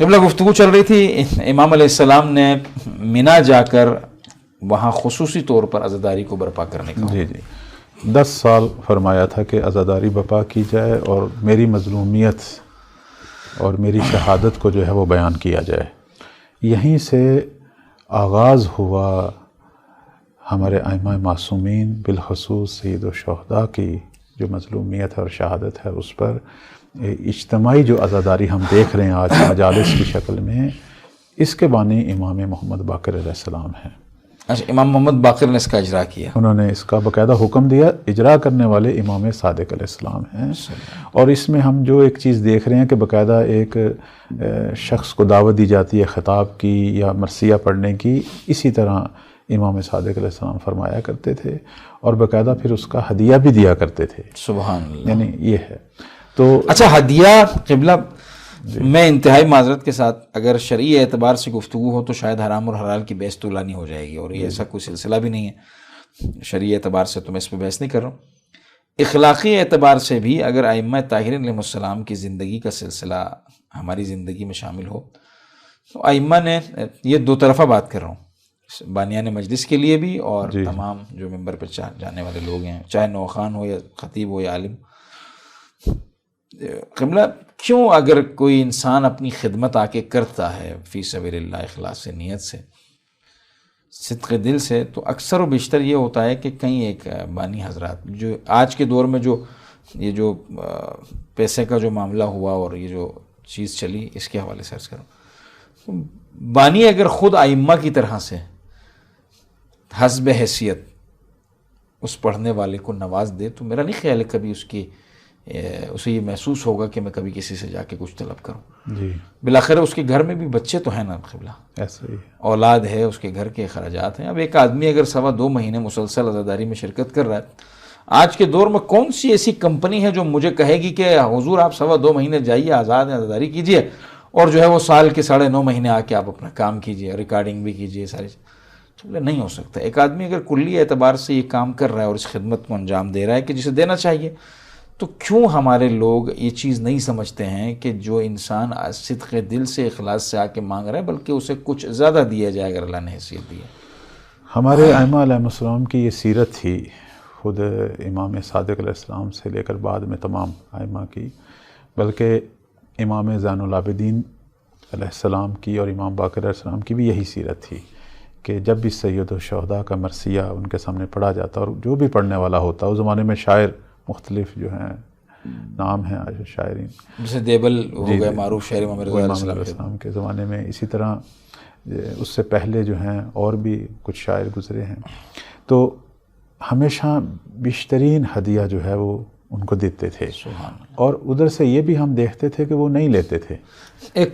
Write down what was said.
قبلہ گفتگو چل رہی تھی، امام علیہ السلام نے مینا جا کر وہاں خصوصی طور پر عزاداری کو برپا کرنے کا جی 10 سال فرمایا تھا کہ عزاداری برپا کی جائے اور میری مظلومیت اور میری شہادت کو جو ہے وہ بیان کیا جائے. یہیں سے آغاز ہوا ہمارے ائمہ معصومین بالخصوص سید الشہداء کی جو مظلومیت اور شہادت ہے اس پر اجتماعی جو عزاداری ہم دیکھ رہے ہیں آج مجالس کی شکل میں، اس کے بانی امام محمد باقر علیہ السلام ہیں. اچھا، امام محمد باقر نے اس کا اجرا کیا، انہوں نے اس کا باقاعدہ حکم دیا. اجرا کرنے والے امام صادق علیہ السلام ہیں. اور اس میں ہم جو ایک چیز دیکھ رہے ہیں کہ باقاعدہ ایک شخص کو دعوت دی جاتی ہے خطاب کی یا مرثیہ پڑھنے کی، اسی طرح امام صادق علیہ السلام فرمایا کرتے تھے اور باقاعدہ پھر اس کا ہدیہ بھی دیا کرتے تھے. سبحان اللہ. یعنی یہ ہے. تو اچھا، ہدیہ قبلہ میں انتہائی معذرت کے ساتھ اگر شرعی اعتبار سے گفتگو ہو تو شاید حرام اور حلال کی بحث طولانی ہو جائے گی، اور یہ ایسا کوئی سلسلہ بھی نہیں ہے. شرعی اعتبار سے تو میں اس پہ بحث نہیں کر رہا ہوں. اخلاقی اعتبار سے بھی اگر ائمہ طاہرین علیہ السلام کی زندگی کا سلسلہ ہماری زندگی میں شامل ہو تو ائمہ نے، یہ دو طرفہ بات کر رہا ہوں، بانیان مجلس کے لیے بھی اور تمام جو ممبر پہ جانے والے لوگ ہیں، چاہے نوخان ہو یا خطیب ہو یا عالم. قبلہ کیوں اگر کوئی انسان اپنی خدمت آ کے کرتا ہے فی سبیل اللہ اخلاص سے، نیت سے، صدق دل سے، تو اکثر و بیشتر یہ ہوتا ہے کہ کہیں ایک بانی حضرات جو آج کے دور میں یہ جو پیسے کا جو معاملہ ہوا اور یہ جو چیز چلی، اس کے حوالے سے عرض کروں، بانی اگر خود ائمہ کی طرح سے حسب حیثیت اس پڑھنے والے کو نواز دے تو میرا نہیں خیال ہے کبھی اسے یہ محسوس ہوگا کہ میں کبھی کسی سے جا کے کچھ طلب کروں. جی بالآخر اس کے گھر میں بھی بچے تو ہیں نا قبلہ، ایسا ہی اولاد ہے، اس کے گھر کے اخراجات ہیں. اب ایک آدمی اگر 2.25 مہینے مسلسل عزاداری میں شرکت کر رہا ہے، آج کے دور میں کون سی ایسی کمپنی ہے جو مجھے کہے گی کہ حضور آپ 2.25 مہینے جائیے، آزاد ہیں، عزاداری کیجیے، اور جو ہے وہ سال کے 9.5 مہینے آ کے آپ اپنا کام کیجیے، ریکارڈنگ بھی کیجیے، ساری نہیں ہو سکتا. ایک آدمی اگر کلی اعتبار سے یہ کام کر رہا ہے اور اس خدمت کو انجام دے رہا ہے کہ جسے دینا چاہیے، تو کیوں ہمارے لوگ یہ چیز نہیں سمجھتے ہیں کہ جو انسان صدق دل سے اخلاص سے آ کے مانگ رہا ہے بلکہ اسے کچھ زیادہ دیا جائے اگر اللہ نے حیثیت دی ہے. ہمارے ائمہ علیہ السلام کی یہ سیرت تھی، خود امام صادق علیہ السلام سے لے کر بعد میں تمام ائمہ کی، بلکہ امام زین العابدین علیہ السلام کی اور امام باقر علیہ السلام کی بھی یہی سیرت تھی کہ جب بھی سید الشہداء کا مرثیہ ان کے سامنے پڑھا جاتا اور جو بھی پڑھنے والا ہوتا، اس زمانے میں شاعر مختلف جو ہیں نام ہیں آج شاعرین، جیسے دیبل ہو گئے معروف شاعر امام رضا علیہ السلام کے زمانے میں، اسی طرح اس سے پہلے جو ہیں اور بھی کچھ شاعر گزرے ہیں، تو ہمیشہ بیشترین ہدیہ جو ہے وہ ان کو دیتے تھے. اور ادھر سے یہ بھی ہم دیکھتے تھے کہ وہ نہیں لیتے تھے. ایک